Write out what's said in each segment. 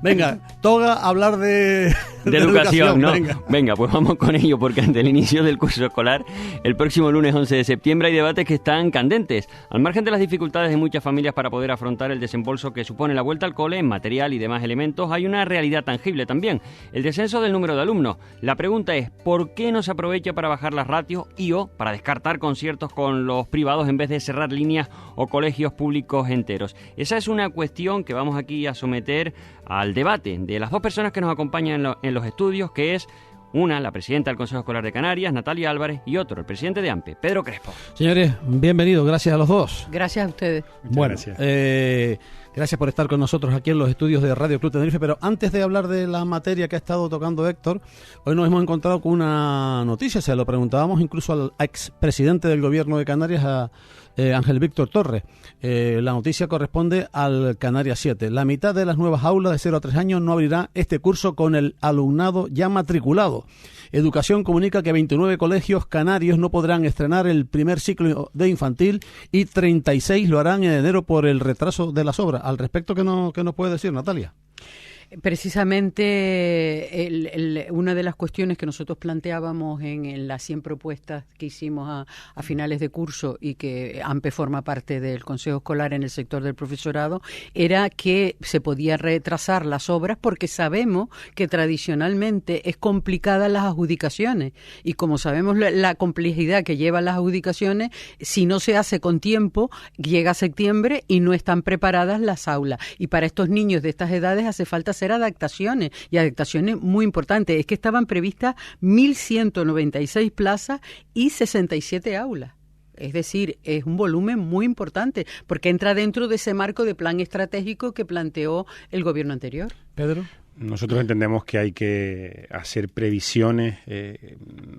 Venga, toca hablar de educación, ¿no? Venga, pues vamos con ello, porque ante el inicio del curso escolar, el próximo lunes 11 de septiembre, hay debates que están candentes. Al margen de las dificultades de muchas familias para poder afrontar el desembolso que supone la vuelta al cole en material y demás elementos, hay una realidad tangible también: el descenso del número de alumnos. La pregunta es, ¿por qué no se aprovecha para bajar las ratios o para descartar conciertos con los privados en vez de cerrar líneas o colegios públicos enteros? Esa es una cuestión que vamos aquí a someter al debate de las dos personas que nos acompañan en los estudios, que es una, la presidenta del Consejo Escolar de Canarias, Natalia Álvarez, y otro, el presidente de AMPE, Pedro Crespo. Señores, bienvenidos, gracias a los dos. Gracias a ustedes. Bueno, gracias por estar con nosotros aquí en los estudios de Radio Club Tenerife, pero antes de hablar de la materia que ha estado tocando Héctor, hoy nos hemos encontrado con una noticia, se lo preguntábamos incluso al expresidente del Gobierno de Canarias, a Ángel Víctor Torres. La noticia corresponde al Canarias 7. La mitad de las nuevas aulas de 0 a 3 años no abrirá este curso con el alumnado ya matriculado. Educación comunica que 29 colegios canarios no podrán estrenar el primer ciclo de infantil y 36 lo harán en enero por el retraso de las obras. Al respecto, ¿qué nos puede decir, Natalia? Precisamente una de las cuestiones que nosotros planteábamos en las 100 propuestas que hicimos a finales de curso y que AMPE forma parte del Consejo Escolar en el sector del profesorado, era que se podía retrasar las obras porque sabemos que tradicionalmente es complicada las adjudicaciones y como sabemos la complejidad que llevan las adjudicaciones, si no se hace con tiempo, llega septiembre y no están preparadas las aulas. Y para estos niños de estas edades hace falta hacer adaptaciones y adaptaciones muy importantes. Es que estaban previstas 1.196 plazas y 67 aulas. Es decir, es un volumen muy importante porque entra dentro de ese marco de plan estratégico que planteó el gobierno anterior. Pedro. Nosotros entendemos que hay que hacer previsiones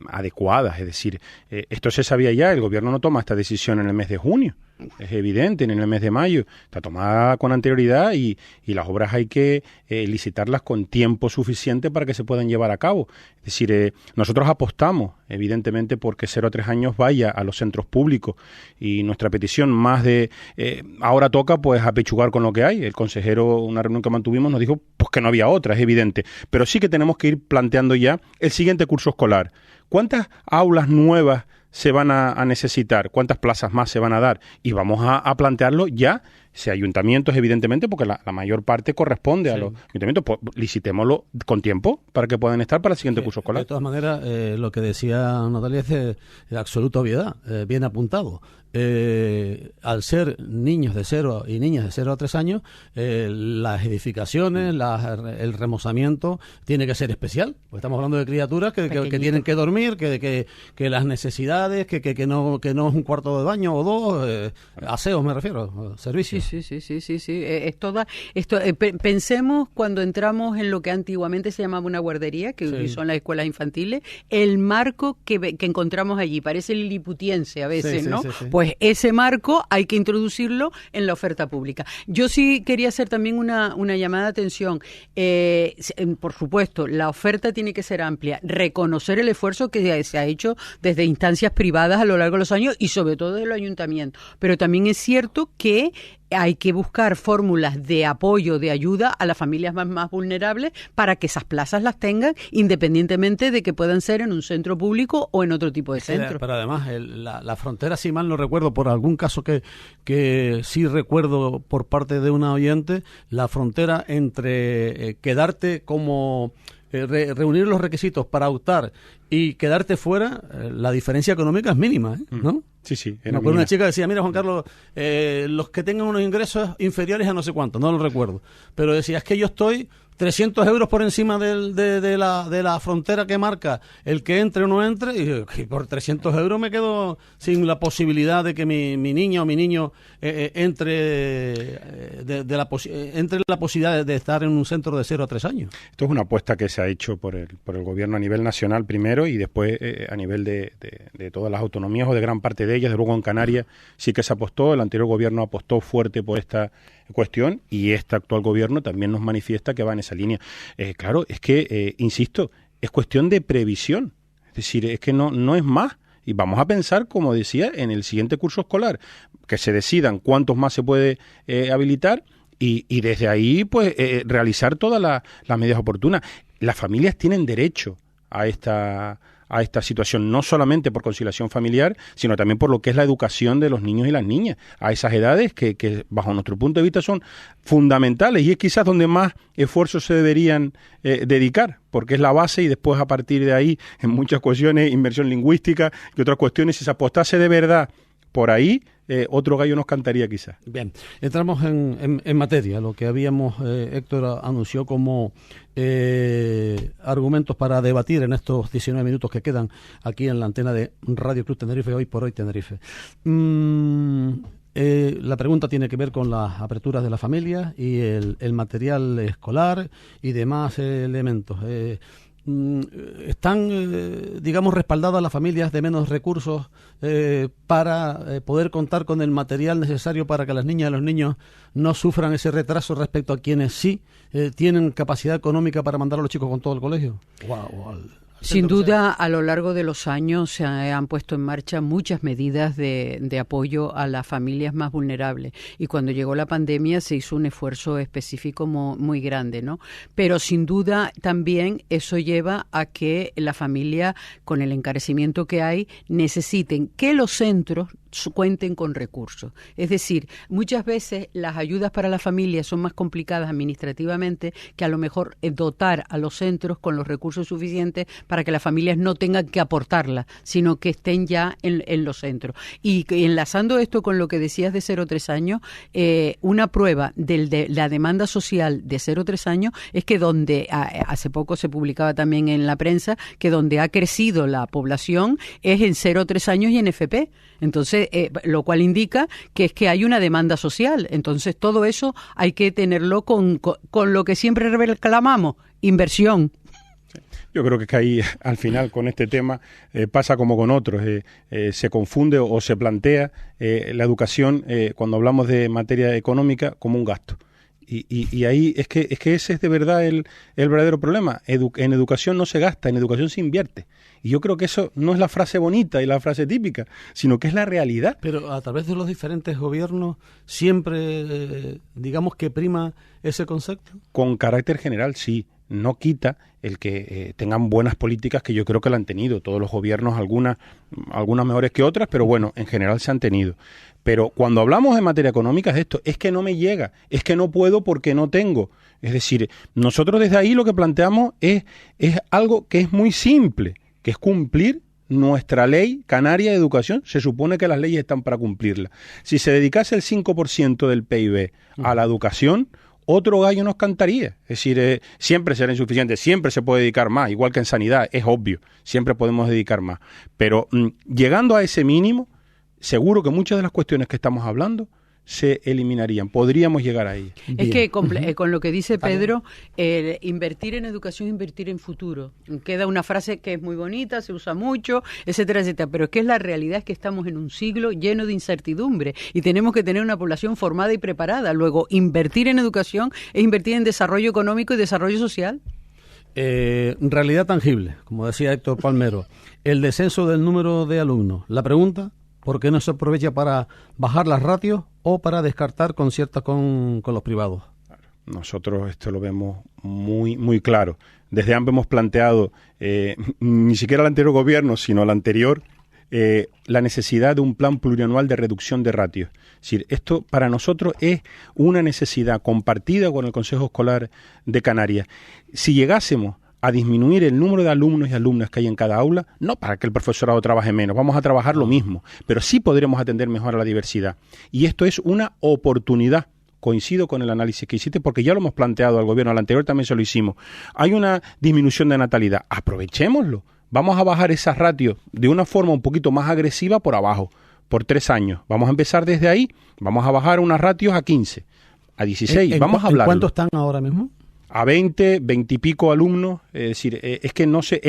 adecuadas, es decir, esto se sabía ya, el gobierno no toma esta decisión en el mes de junio, es evidente, en el mes de mayo, está tomada con anterioridad y las obras hay que licitarlas con tiempo suficiente para que se puedan llevar a cabo. Es decir, nosotros apostamos, evidentemente, porque 0 a 3 años vaya a los centros públicos y nuestra petición más de ahora toca pues apechugar con lo que hay. El consejero, una reunión que mantuvimos, nos dijo pues que no había otra, es evidente, pero sí que tenemos que ir planteando ya el siguiente curso escolar. ¿Cuántas aulas nuevas se van a necesitar? ¿Cuántas plazas más se van a dar? Y vamos a plantearlo ya. Si ayuntamientos, evidentemente, porque la mayor parte corresponde a los ayuntamientos, pues licitémoslo con tiempo para que puedan estar para el siguiente curso escolar. De todas maneras, lo que decía Natalia es de absoluta obviedad, bien apuntado. Al ser niños de 0 y niñas de 0 a 3 años, las edificaciones, el remozamiento tiene que ser especial. Pues estamos hablando de criaturas que tienen que dormir, que las necesidades, que no es un cuarto de baño o dos, aseos me refiero, servicios. Sí. Es toda esto. Pensemos cuando entramos en lo que antiguamente se llamaba una guardería, que son las escuelas infantiles, el marco que encontramos allí parece liliputiense a veces, ¿no? Sí. Pues ese marco hay que introducirlo en la oferta pública. Yo sí quería hacer también una llamada de atención. Por supuesto, la oferta tiene que ser amplia, reconocer el esfuerzo que se ha hecho desde instancias privadas a lo largo de los años y sobre todo de los ayuntamientos. Pero también es cierto que hay que buscar fórmulas de apoyo, de ayuda a las familias más vulnerables para que esas plazas las tengan independientemente de que puedan ser en un centro público o en otro tipo de centro. Pero además la frontera, si mal no recuerdo, por algún caso que sí recuerdo por parte de una oyente, la frontera entre quedarte como reunir los requisitos para optar y quedarte fuera, la diferencia económica es mínima, ¿no? Sí. Me acuerdo una chica que decía, mira Juan Carlos, los que tengan unos ingresos inferiores a no sé cuánto, no lo recuerdo, pero decía, es que yo estoy 300 euros por encima de la frontera que marca el que entre o no entre, y por 300 euros me quedo sin la posibilidad de que mi niña o mi niño entre la posibilidad de estar en un centro de 0 a 3 años. Esto es una apuesta que se ha hecho por el gobierno a nivel nacional primero y después a nivel de todas las autonomías o de gran parte de ellas. De luego en Canarias sí que se apostó, el anterior gobierno apostó fuerte por esta cuestión y este actual gobierno también nos manifiesta que va en esa línea. Claro, es que, insisto, es cuestión de previsión, es decir, es que no es más. Y vamos a pensar, como decía, en el siguiente curso escolar, que se decidan cuántos más se puede habilitar Y desde ahí, pues, realizar todas las medidas oportunas. Las familias tienen derecho a esta situación, no solamente por conciliación familiar, sino también por lo que es la educación de los niños y las niñas, a esas edades que bajo nuestro punto de vista son fundamentales, y es quizás donde más esfuerzos se deberían dedicar, porque es la base, y después a partir de ahí, en muchas cuestiones, inversión lingüística y otras cuestiones, si se apostase de verdad por ahí, otro gallo nos cantaría quizás. Bien, entramos en materia, lo que habíamos, Héctor anunció como argumentos para debatir en estos 19 minutos que quedan aquí en la antena de Radio Club Tenerife, Hoy por Hoy Tenerife. La pregunta tiene que ver con las aperturas de la familia y el material escolar y demás elementos. ¿Están, digamos, respaldadas las familias de menos recursos para poder contar con el material necesario para que las niñas y los niños no sufran ese retraso respecto a quienes sí tienen capacidad económica para mandar a los chicos con todo el colegio? Sin duda, a lo largo de los años se han puesto en marcha muchas medidas de apoyo a las familias más vulnerables, y cuando llegó la pandemia se hizo un esfuerzo específico muy grande, ¿no? Pero sin duda también eso lleva a que la familia, con el encarecimiento que hay, necesiten que los centros cuenten con recursos. Es decir, muchas veces las ayudas para la familia son más complicadas administrativamente que a lo mejor dotar a los centros con los recursos suficientes para que las familias no tengan que aportarlas, sino que estén ya en los centros. Y enlazando esto con lo que decías de 0-3 años, una prueba de la demanda social de 0-3 años es que donde, hace poco se publicaba también en la prensa, que donde ha crecido la población es en 0-3 años y en FP. Entonces, lo cual indica que es que hay una demanda social. Entonces, todo eso hay que tenerlo con lo que siempre reclamamos, inversión. Yo creo que ahí, al final, con este tema, pasa como con otros. Se confunde o se plantea la educación, cuando hablamos de materia económica, como un gasto. Y ahí es que ese es de verdad el verdadero problema. En educación no se gasta, en educación se invierte. Y yo creo que eso no es la frase bonita y la frase típica, sino que es la realidad. Pero a través de los diferentes gobiernos siempre, digamos que prima ese concepto. Con carácter general, sí. No quita el que tengan buenas políticas, que yo creo que la han tenido. Todos los gobiernos, algunas mejores que otras, pero bueno, en general se han tenido. Pero cuando hablamos de materia económica es esto, es que no me llega, es que no puedo porque no tengo. Es decir, nosotros desde ahí lo que planteamos es algo que es muy simple, que es cumplir nuestra ley canaria de educación. Se supone que las leyes están para cumplirla. Si se dedicase el 5% del PIB a la educación, otro gallo nos cantaría. Es decir, siempre será insuficiente, siempre se puede dedicar más, igual que en sanidad, es obvio, siempre podemos dedicar más. Pero llegando a ese mínimo, seguro que muchas de las cuestiones que estamos hablando se eliminarían, podríamos llegar ahí. Es que con lo que dice Pedro, invertir en educación, invertir en futuro. Queda una frase que es muy bonita, se usa mucho, etcétera, etcétera, pero es que la realidad es que estamos en un siglo lleno de incertidumbre y tenemos que tener una población formada y preparada. Luego, invertir en educación es invertir en desarrollo económico y desarrollo social. Realidad tangible, como decía Héctor Palmero, el descenso del número de alumnos. La pregunta: ¿por qué no se aprovecha para bajar las ratios o para descartar conciertos con los privados? Nosotros esto lo vemos muy, muy claro. Desde AMP hemos planteado, ni siquiera el anterior gobierno, sino el anterior, la necesidad de un plan plurianual de reducción de ratios. Es decir, esto para nosotros es una necesidad compartida con el Consejo Escolar de Canarias. Si llegásemos a disminuir el número de alumnos y alumnas que hay en cada aula, no para que el profesorado trabaje menos, vamos a trabajar lo mismo, pero sí podremos atender mejor a la diversidad. Y esto es una oportunidad. Coincido con el análisis que hiciste, porque ya lo hemos planteado al gobierno, al anterior también se lo hicimos. Hay una disminución de natalidad, aprovechémoslo. Vamos a bajar esas ratios de una forma un poquito más agresiva por abajo, por 3 años. Vamos a empezar desde ahí, vamos a bajar unas ratios a 15, a 16, vamos a hablar. ¿Cuántos están ahora mismo? A 20 y pico alumnos, es decir, es que no sé,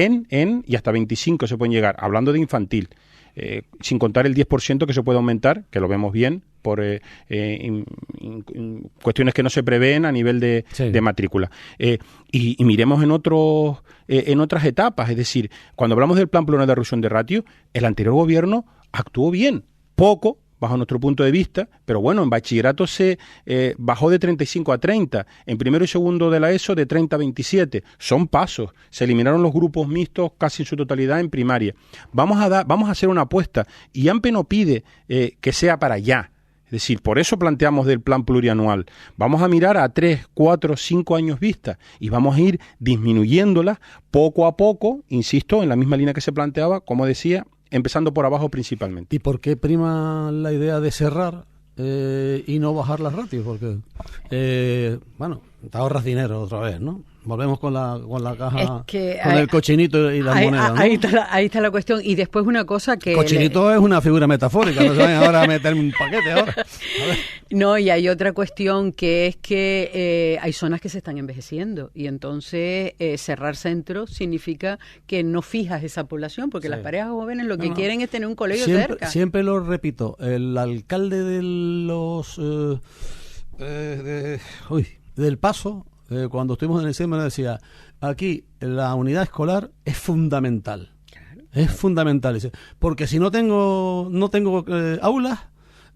y hasta 25 se pueden llegar, hablando de infantil, sin contar el 10% que se puede aumentar, que lo vemos bien, por cuestiones que no se prevén a nivel de matrícula. Y miremos en otras etapas, es decir, cuando hablamos del plan plurianual de reducción de ratio, el anterior gobierno actuó bien, poco, bajo nuestro punto de vista, pero bueno, en bachillerato se bajó de 35 a 30, en primero y segundo de la ESO de 30 a 27. Son pasos. Se eliminaron los grupos mixtos casi en su totalidad en primaria. Vamos a hacer una apuesta, y AMPE no pide que sea para allá. Es decir, por eso planteamos del plan plurianual. Vamos a mirar a 3, 4, 5 años vista y vamos a ir disminuyéndolas poco a poco, insisto, en la misma línea que se planteaba, como decía, empezando por abajo principalmente. ¿Y por qué prima la idea de cerrar y no bajar las ratios? Porque, te ahorras dinero otra vez, ¿no? Volvemos con la caja, con el cochinito y las monedas, ¿no? Ahí está la cuestión. Y después una cosa que... Cochinito es una figura metafórica, no se vayan ahora a meterme un paquete ahora. No, y hay otra cuestión que es que hay zonas que se están envejeciendo y entonces cerrar centros significa que no fijas esa población, porque las parejas jóvenes lo que quieren es tener un colegio cerca. Siempre lo repito, el alcalde de los... del Paso, cuando estuvimos en el CEMA, decía, aquí la unidad escolar es fundamental. Claro. Es fundamental. Dice, porque si no tengo aulas,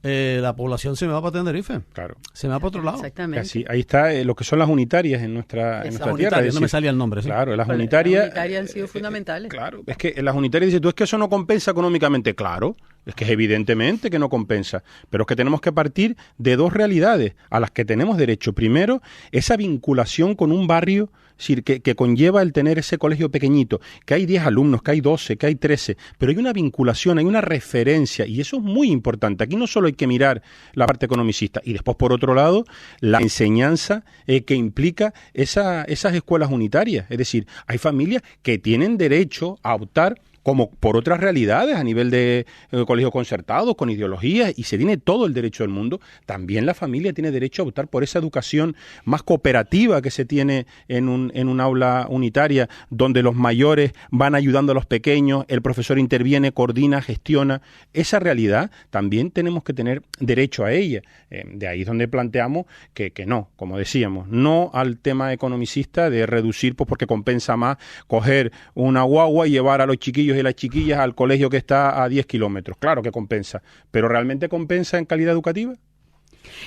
la población se me va para Tenerife. Claro. Se me va para otro lado. Exactamente. Casi, ahí está lo que son las unitarias en nuestra tierra. No me salía el nombre. ¿Sí? Claro, las unitarias... Las unitarias han sido fundamentales. Claro, es que las unitarias dicen, tú es que eso no compensa económicamente. Claro, es que es evidentemente que no compensa. Pero es que tenemos que partir de dos realidades a las que tenemos derecho. Primero, esa vinculación con un barrio, es decir, que conlleva el tener ese colegio pequeñito, que hay 10 alumnos, que hay 12, que hay 13, pero hay una vinculación, hay una referencia, y eso es muy importante. Aquí no solo hay que mirar la parte economicista, y después, por otro lado, la enseñanza que implica esas escuelas unitarias. Es decir, hay familias que tienen derecho a optar como por otras realidades a nivel de colegios concertados, con ideologías, y se tiene todo el derecho del mundo. También la familia tiene derecho a optar por esa educación más cooperativa que se tiene en un aula unitaria, donde los mayores van ayudando a los pequeños, el profesor interviene, coordina, gestiona. Esa realidad también tenemos que tener derecho a ella. De ahí es donde planteamos que no, como decíamos, no al tema economicista de reducir, pues porque compensa más coger una guagua y llevar a los chiquillos y las chiquillas al colegio que está a 10 kilómetros. Claro que compensa, pero ¿realmente compensa en calidad educativa?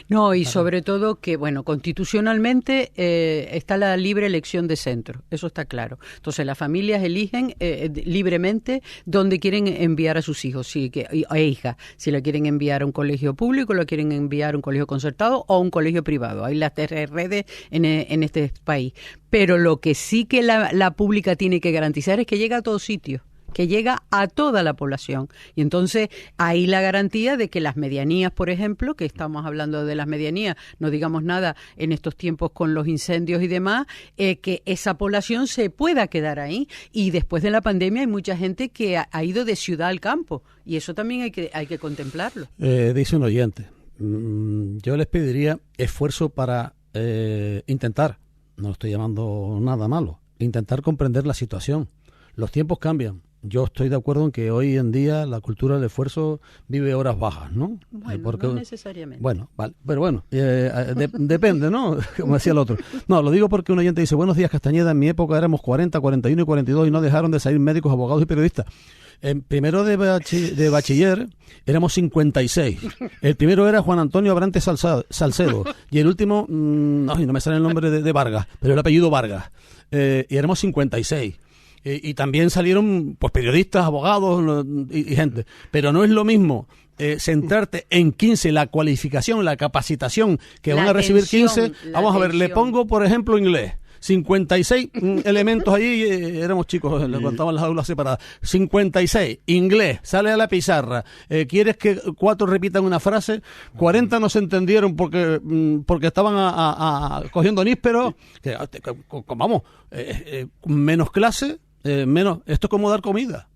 No, y sobre todo que, bueno, constitucionalmente está la libre elección de centro, eso está claro. Entonces las familias eligen libremente dónde quieren enviar a sus hijos e hijas, si la quieren enviar a un colegio público, lo quieren enviar a un colegio concertado o a un colegio privado. Hay las tres redes en este país. Pero lo que sí que la pública tiene que garantizar es que llega a todos sitios, que llega a toda la población. Y entonces hay la garantía de que las medianías, por ejemplo, que estamos hablando de las medianías, no digamos nada en estos tiempos con los incendios y demás, que esa población se pueda quedar ahí. Y después de la pandemia hay mucha gente que ha ido de ciudad al campo, y eso también hay que contemplarlo. Dice un oyente, yo les pediría esfuerzo para intentar, no estoy llamando nada malo, intentar comprender la situación. Los tiempos cambian. Yo estoy de acuerdo en que hoy en día la cultura del esfuerzo vive horas bajas, ¿no? Bueno, porque, no necesariamente. Bueno, vale, pero bueno, depende, ¿no? Como decía el otro. No, lo digo porque un oyente dice, buenos días Castañeda, en mi época éramos 40, 41 y 42 y no dejaron de salir médicos, abogados y periodistas. En primero de bachiller éramos 56. El primero era Juan Antonio Abrantes Salcedo y el último, no me sale el nombre de Vargas, pero el apellido Vargas. Y éramos 56. Y también salieron pues periodistas, abogados y gente. Pero no es lo mismo centrarte en 15, la cualificación, la capacitación que van a recibir 15. Vamos a ver, le pongo por ejemplo inglés. 56 elementos allí, éramos chicos, levantaban las aulas separadas. 56, inglés, sale a la pizarra. ¿Quieres que 4 repitan una frase? 40 no se entendieron porque estaban cogiendo nísperos. Vamos, menos clase. Menos, esto es como dar comida.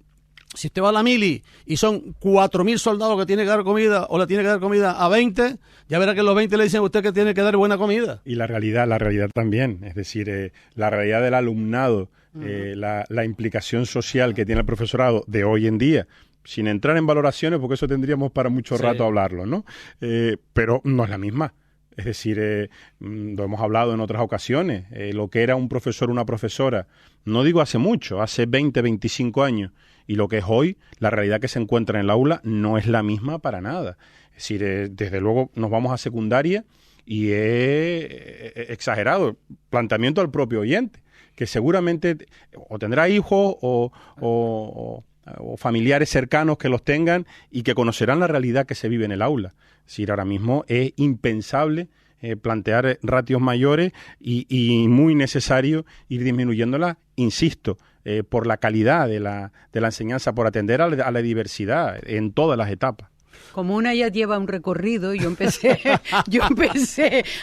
Si usted va a la mili y son 4.000 soldados que tiene que dar comida o le tiene que dar comida a 20, ya verá que los 20 le dicen a usted que tiene que dar buena comida. Y la realidad también, es decir, la realidad del alumnado, la implicación social que tiene el profesorado de hoy en día, sin entrar en valoraciones, porque eso tendríamos para mucho rato hablarlo, ¿no? Pero no es la misma. Es decir, lo hemos hablado en otras ocasiones, lo que era un profesor o una profesora, no digo hace mucho, hace 20, 25 años, y lo que es hoy, la realidad que se encuentra en el aula no es la misma para nada. Es decir, desde luego nos vamos a secundaria y es exagerado planteamiento al propio oyente, que seguramente o tendrá hijos o familiares cercanos que los tengan y que conocerán la realidad que se vive en el aula. Es decir, ahora mismo es impensable plantear ratios mayores y muy necesario ir disminuyéndolas, insisto, por la calidad de la enseñanza, por atender a la diversidad en todas las etapas. Como una ya lleva un recorrido, yo empecé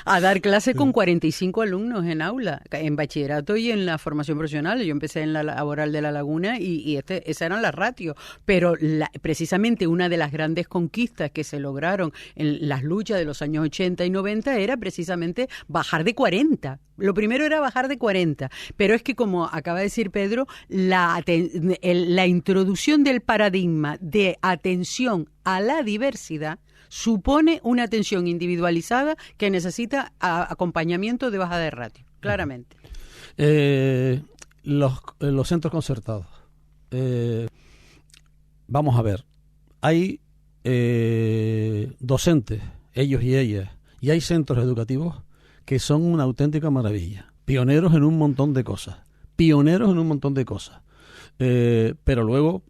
a dar clases con 45 alumnos en aula, en bachillerato y en la formación profesional. Yo empecé en la laboral de La Laguna y esas eran las ratios. Pero precisamente una de las grandes conquistas que se lograron en las luchas de los años 80 y 90 era precisamente bajar de 40. Lo primero era bajar de 40, pero es que, como acaba de decir Pedro, la introducción del paradigma de atención a la diversidad supone una atención individualizada que necesita acompañamiento de bajada de ratio, claramente. Los centros concertados. Vamos a ver, hay docentes, ellos y ellas, y hay centros educativos que son una auténtica maravilla, pioneros en un montón de cosas, pero luego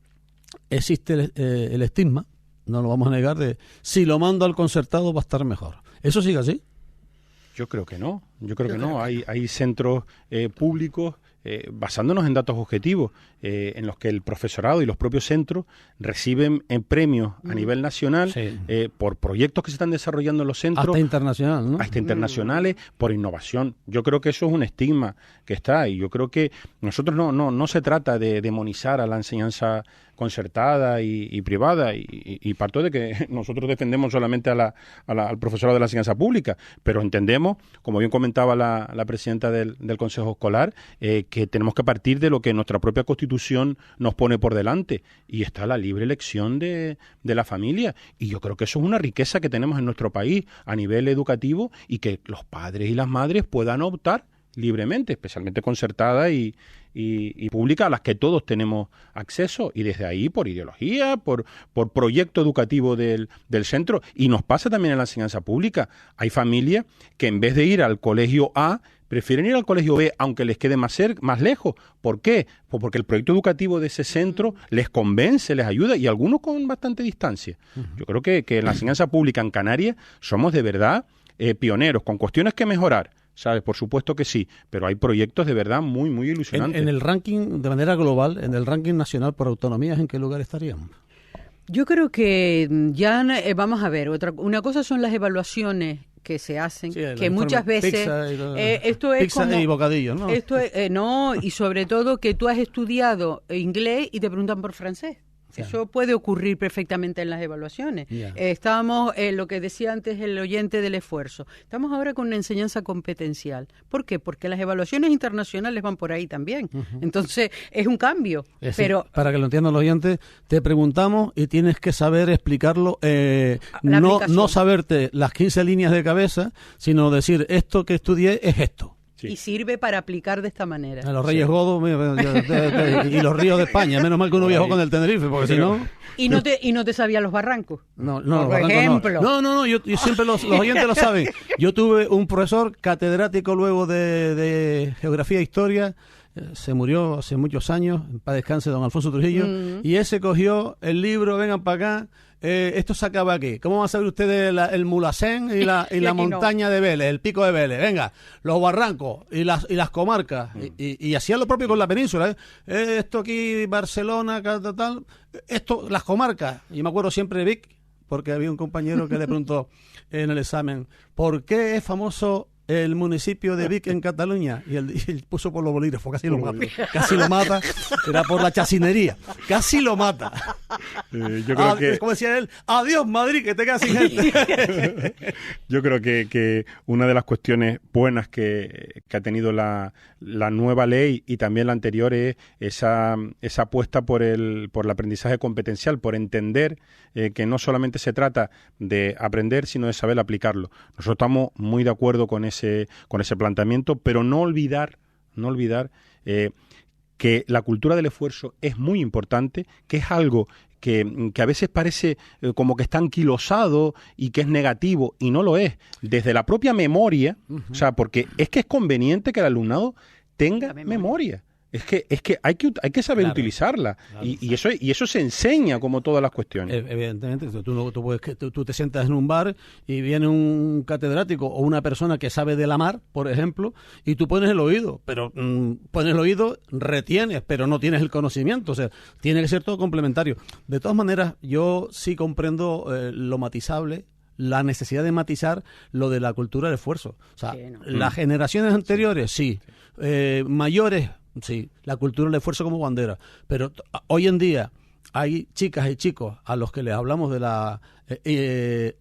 existe el estigma, no lo vamos a negar, de si lo mando al concertado va a estar mejor. ¿Eso sigue así? Yo creo que no, Hay centros públicos, basándonos en datos objetivos, en los que el profesorado y los propios centros reciben premios a nivel nacional por proyectos que se están desarrollando en los centros. Hasta internacional, ¿no? Hasta internacionales, por innovación. Yo creo que eso es un estigma que está, y yo creo que nosotros no se trata de demonizar a la enseñanza concertada y privada, y parto de que nosotros defendemos solamente al profesorado de la enseñanza pública, pero entendemos, como bien comentaba la presidenta del Consejo Escolar, que tenemos que partir de lo que nuestra propia Constitución nos pone por delante, y está la libre elección de la familia, y yo creo que eso es una riqueza que tenemos en nuestro país a nivel educativo, y que los padres y las madres puedan optar libremente, especialmente concertada y pública, a las que todos tenemos acceso, y desde ahí por ideología, por proyecto educativo del centro. Y nos pasa también en la enseñanza pública. Hay familias que en vez de ir al colegio A, prefieren ir al colegio B, aunque les quede más lejos. ¿Por qué? Pues porque el proyecto educativo de ese centro les convence, les ayuda, y algunos con bastante distancia. Yo creo que en la enseñanza pública en Canarias somos de verdad pioneros, con cuestiones que mejorar, ¿sabes? Por supuesto que sí, pero hay proyectos de verdad muy, muy ilusionantes. En el ranking, de manera global, en el ranking nacional por autonomías, ¿en qué lugar estaríamos? Yo creo que ya, vamos a ver, una cosa son las evaluaciones que se hacen, que muchas veces esto es pizza como y bocadillo, ¿no? Esto es, no, y sobre todo que tú has estudiado inglés y te preguntan por francés. Eso puede ocurrir perfectamente en las evaluaciones. Estábamos, lo que decía antes el oyente del esfuerzo, estamos ahora con una enseñanza competencial. ¿Por qué? Porque las evaluaciones internacionales van por ahí también. Entonces, es un cambio. Pero para que lo entiendan los oyentes, te preguntamos y tienes que saber explicarlo, no saberte las 15 líneas de cabeza, sino decir, esto que estudié es esto. Sí. Y sirve para aplicar de esta manera. A los Reyes Godos y los ríos de España. Menos mal que uno viajó con el Tenerife, porque si no... ¿Y no te sabías los barrancos? No, por ejemplo. No, yo siempre los oyentes lo saben. Yo tuve un profesor catedrático luego de Geografía e Historia, se murió hace muchos años, en paz descanse, don Alfonso Trujillo, y ese cogió el libro, vengan para acá, esto se acaba aquí. ¿Cómo van a saber ustedes el Mulhacén y la montaña de Vélez, el pico de Vélez? Venga, los barrancos y las comarcas. Y hacían lo propio con la península. Esto aquí, Barcelona, tal, esto, las comarcas. Y me acuerdo siempre de Vic, porque había un compañero que le preguntó en el examen, ¿por qué es famoso el municipio de Vic en Cataluña? Y él puso por los bolígrafos, casi lo mata, era por la chacinería, casi lo mata. Yo creo que, como decía él, adiós Madrid, que te quedas sin gente. Yo creo que una de las cuestiones buenas que ha tenido la nueva ley y también la anterior es esa apuesta por el aprendizaje competencial, por entender que no solamente se trata de aprender, sino de saber aplicarlo. Nosotros estamos muy de acuerdo con ese planteamiento, pero no olvidar que la cultura del esfuerzo es muy importante, que es algo que a veces parece como que está anquilosado y que es negativo, y no lo es. Desde la propia memoria, o sea, porque es que es conveniente que el alumnado tenga memoria. Es que hay que saber utilizarla, claro. Y eso se enseña, como todas las cuestiones. Evidentemente, tú te sientas en un bar y viene un catedrático o una persona que sabe de la mar, por ejemplo, y tú pones el oído, pero pones el oído, retienes, pero no tienes el conocimiento. O sea, tiene que ser todo complementario. De todas maneras, yo sí comprendo lo matizable, la necesidad de matizar lo de la cultura del esfuerzo. O sea, las generaciones anteriores, sí. Mayores, sí, la cultura del esfuerzo como bandera, pero hoy en día hay chicas y chicos a los que les hablamos de la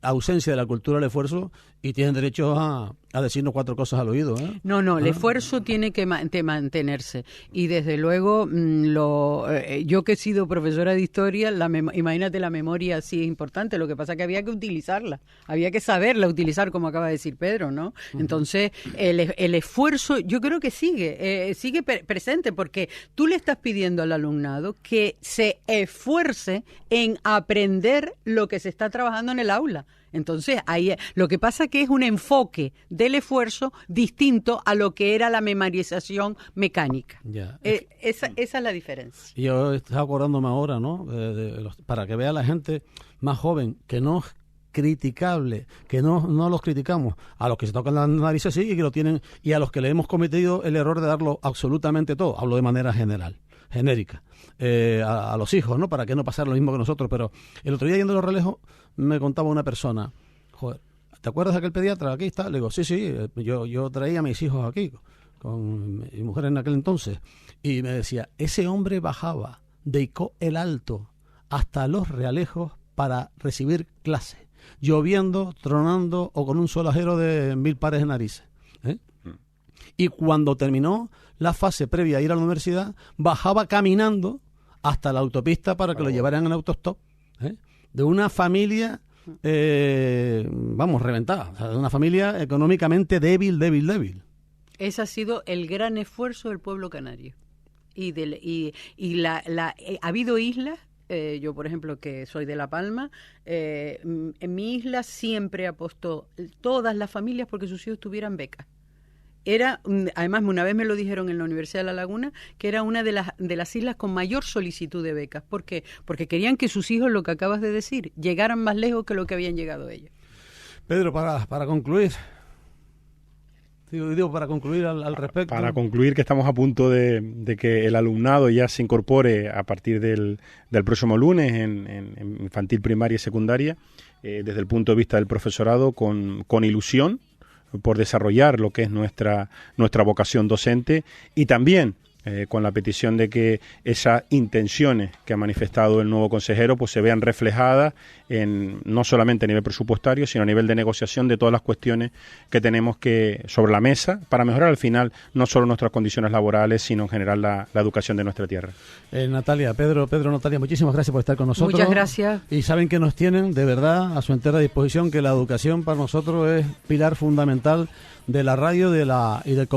ausencia de la cultura del esfuerzo y tienen derecho a decirnos 4 cosas al oído. No, el esfuerzo tiene que mantenerse. Y desde luego, yo que he sido profesora de historia, imagínate, la memoria sí es importante. Lo que pasa es que había que utilizarla, había que saberla utilizar, como acaba de decir Pedro, ¿no? Entonces, el esfuerzo yo creo que sigue presente, porque tú le estás pidiendo al alumnado que se esfuerce en aprender lo que se está trabajando en el aula. Entonces, ahí lo que pasa que es un enfoque del esfuerzo distinto a lo que era la memorización mecánica. Ya. Esa es la diferencia. Yo estaba acordándome ahora, ¿no? Para que vea la gente más joven que no es criticable, que no los criticamos, a los que se tocan la nariz sí y que lo tienen, y a los que le hemos cometido el error de darlo absolutamente todo. Hablo de manera genérica. A los hijos, ¿no? Para que no pasara lo mismo que nosotros. Pero el otro día, yendo a los relejos, me contaba una persona, joder, ¿te acuerdas de aquel pediatra? Aquí está. Le digo, sí, yo traía a mis hijos aquí con mi mujer en aquel entonces, y me decía, ese hombre bajaba de Icó el Alto hasta Los Realejos para recibir clases, lloviendo, tronando o con un solajero de 1000 pares de narices. Y cuando terminó la fase previa a ir a la universidad, bajaba caminando hasta la autopista para que lo llevaran en autostop, de una familia, reventada, o sea, de una familia económicamente débil. Ese ha sido el gran esfuerzo del pueblo canario. Ha habido islas, yo por ejemplo que soy de La Palma, en mi isla siempre apostó todas las familias porque sus hijos tuvieran becas. Además, una vez me lo dijeron en la Universidad de La Laguna, que era una de las islas con mayor solicitud de becas. ¿Por qué? Porque querían que sus hijos, lo que acabas de decir, llegaran más lejos que lo que habían llegado ellos. Pedro, para concluir, para concluir al respecto. Para concluir, que estamos a punto de que el alumnado ya se incorpore a partir del próximo lunes en infantil, primaria y secundaria, desde el punto de vista del profesorado, con ilusión por desarrollar lo que es nuestra vocación docente, y también con la petición de que esas intenciones que ha manifestado el nuevo consejero pues se vean reflejadas no solamente a nivel presupuestario, sino a nivel de negociación de todas las cuestiones que tenemos sobre la mesa para mejorar al final no solo nuestras condiciones laborales, sino en general la educación de nuestra tierra. Natalia, Pedro, Natalia, muchísimas gracias por estar con nosotros. Muchas gracias. Y saben que nos tienen de verdad a su entera disposición, que la educación para nosotros es pilar fundamental de la radio y del